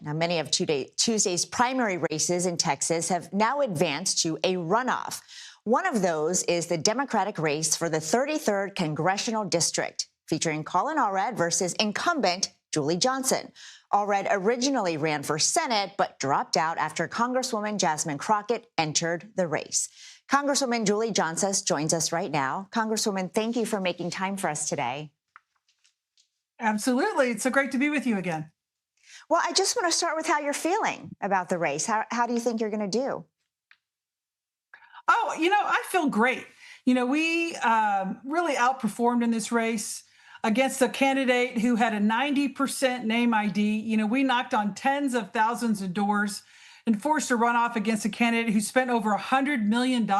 Now, many of Tuesday's primary races in Texas have now advanced to a runoff. One of those is the Democratic race for the 33rd Congressional District, featuring Colin Allred versus incumbent Julie Johnson. Allred originally ran for Senate, but dropped out after Congresswoman Jasmine Crockett entered the race. Congresswoman Julie Johnson joins us right now. Congresswoman, thank you for making time for us today. Absolutely. It's so great to be with you again. Well, I just want to start with how you're feeling about the race. How do you think you're going to do? Oh, I feel great. We really outperformed in this race against a candidate who had a 90% name ID. We knocked on tens of thousands of doors and forced a runoff against a candidate who spent over $100 million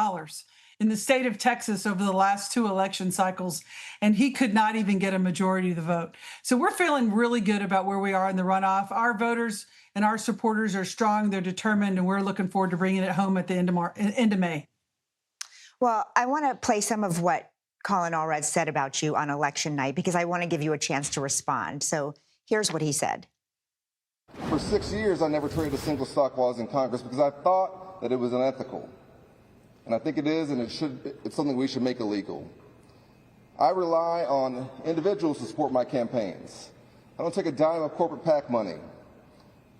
in the state of Texas over the last two election cycles, and he could not even get a majority of the vote. So we're feeling really good about where we are in the runoff. Our voters and our supporters are strong, they're determined, and we're looking forward to bringing it home at the end of May. Well, I want to play some of what Colin Allred said about you on election night because I want to give you a chance to respond. So here's what he said. For 6 years, I never traded a single stock while I was in Congress because I thought that it was unethical. And I think it is, and it's something we should make illegal. I rely on individuals to support my campaigns. I don't take a dime of corporate PAC money.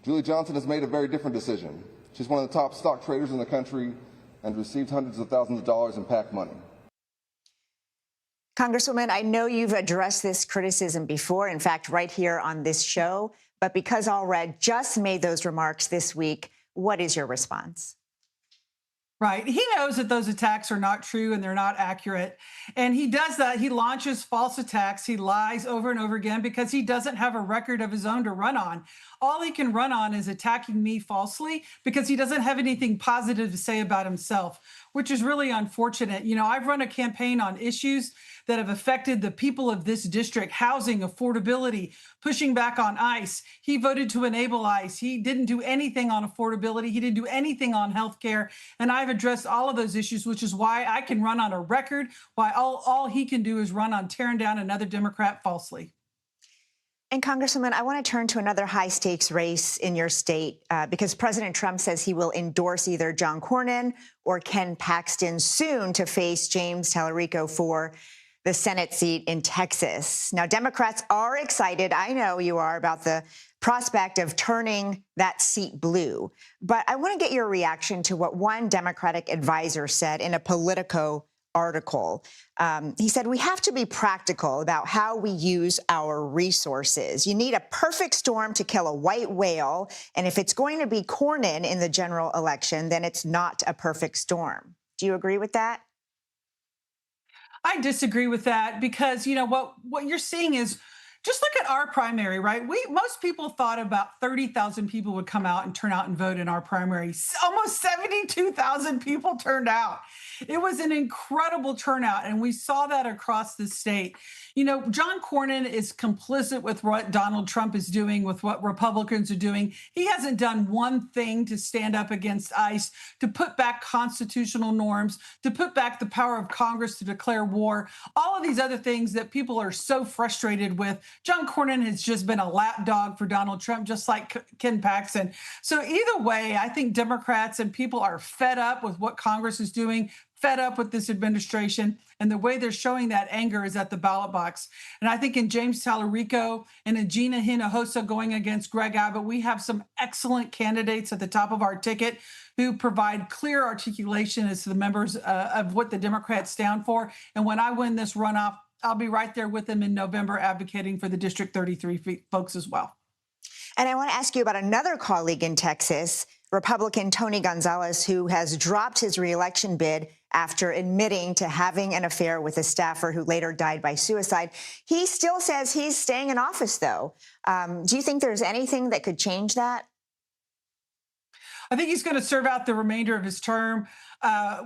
Julie Johnson has made a very different decision. She's one of the top stock traders in the country and received hundreds of thousands of dollars in PAC money. Congresswoman, I know you've addressed this criticism before, in fact, right here on this show, but because Allred just made those remarks this week, what is your response? Right. He knows that those attacks are not true and they're not accurate. And he does that. He launches false attacks. He lies over and over again because he doesn't have a record of his own to run on. All he can run on is attacking me falsely because he doesn't have anything positive to say about himself, which is really unfortunate. I've run a campaign on issues that have affected the people of this district: housing, affordability, pushing back on ICE. He voted to enable ICE. He didn't do anything on affordability. He didn't do anything on health care. And I've addressed all of those issues, which is why I can run on a record, why all he can do is run on tearing down another Democrat falsely. And Congresswoman, I want to turn to another high-stakes race in your state because President Trump says he will endorse either John Cornyn or Ken Paxton soon to face James Tallarico for the Senate seat in Texas. Now, Democrats are excited, I know you are, about the prospect of turning that seat blue. But I want to get your reaction to what one Democratic advisor said in a Politico article. He said, we have to be practical about how we use our resources. You need a perfect storm to kill a white whale. And if it's going to be Cornyn in the general election, then it's not a perfect storm. Do you agree with that? I disagree with that because, what you're seeing is, just look at our primary, right? Most people thought about 30,000 people would come out and turn out and vote in our primary. Almost 72,000 people turned out. It was an incredible turnout, and we saw that across the state. John Cornyn is complicit with what Donald Trump is doing, with what Republicans are doing. He hasn't done one thing to stand up against ICE, to put back constitutional norms, to put back the power of Congress to declare war, all of these other things that people are so frustrated with. John Cornyn has just been a lapdog for Donald Trump, just like Ken Paxton. So either way, I think Democrats and people are fed up with what Congress is doing, fed up with this administration, and the way they're showing that anger is at the ballot box. And I think in James Tallarico and in Gina Hinojosa going against Greg Abbott, we have some excellent candidates at the top of our ticket who provide clear articulation as to the members of what the Democrats stand for. And when I win this runoff, I'll be right there with them in November advocating for the District 33 folks as well. And I want to ask you about another colleague in Texas, Republican Tony Gonzalez, who has dropped his reelection bid after admitting to having an affair with a staffer who later died by suicide. He still says he's staying in office, though. Do you think there's anything that could change that? I think he's going to serve out the remainder of his term,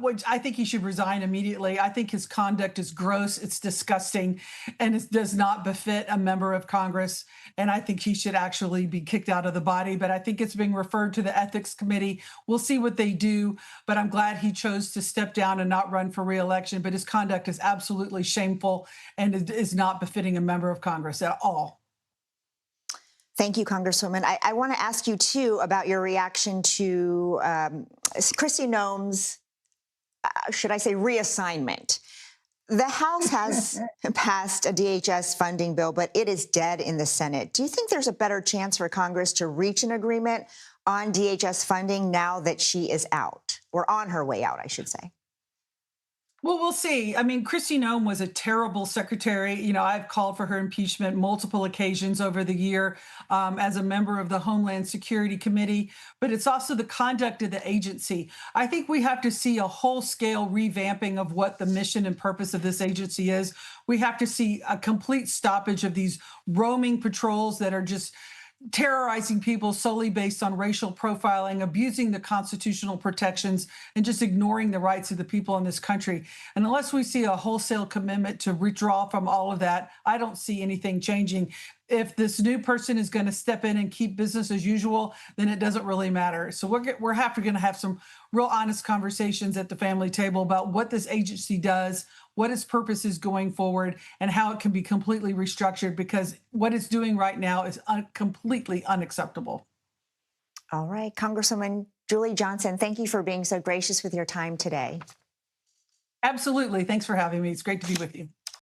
which I think he should resign immediately. I think his conduct is gross, it's disgusting, and it does not befit a member of Congress. And I think he should actually be kicked out of the body. But I think it's being referred to the Ethics Committee. We'll see what they do. But I'm glad he chose to step down and not run for re-election. But his conduct is absolutely shameful and is not befitting a member of Congress at all. Thank you, Congresswoman. I want to ask you, too, about your reaction to Kristi Noem's, should I say, reassignment. The House has passed a DHS funding bill, but it is dead in the Senate. Do you think there's a better chance for Congress to reach an agreement on DHS funding now that she is out, or on her way out, I should say? Well, we'll see. I mean, Kristi Noem was a terrible secretary. You know, I've called for her impeachment multiple occasions over the year as a member of the Homeland Security Committee, but it's also the conduct of the agency. I think we have to see a whole-scale revamping of what the mission and purpose of this agency is. We have to see a complete stoppage of these roaming patrols that are just terrorizing people solely based on racial profiling, abusing the constitutional protections, and just ignoring the rights of the people in this country. And unless we see a wholesale commitment to withdraw from all of that, I don't see anything changing. If this new person is going to step in and keep business as usual, then it doesn't really matter. So we're going to have some real honest conversations at the family table about what this agency does, what its purpose is going forward, and how it can be completely restructured, because what it's doing right now is completely unacceptable. All right, Congresswoman Julie Johnson, thank you for being so gracious with your time today. Absolutely. Thanks for having me. It's great to be with you.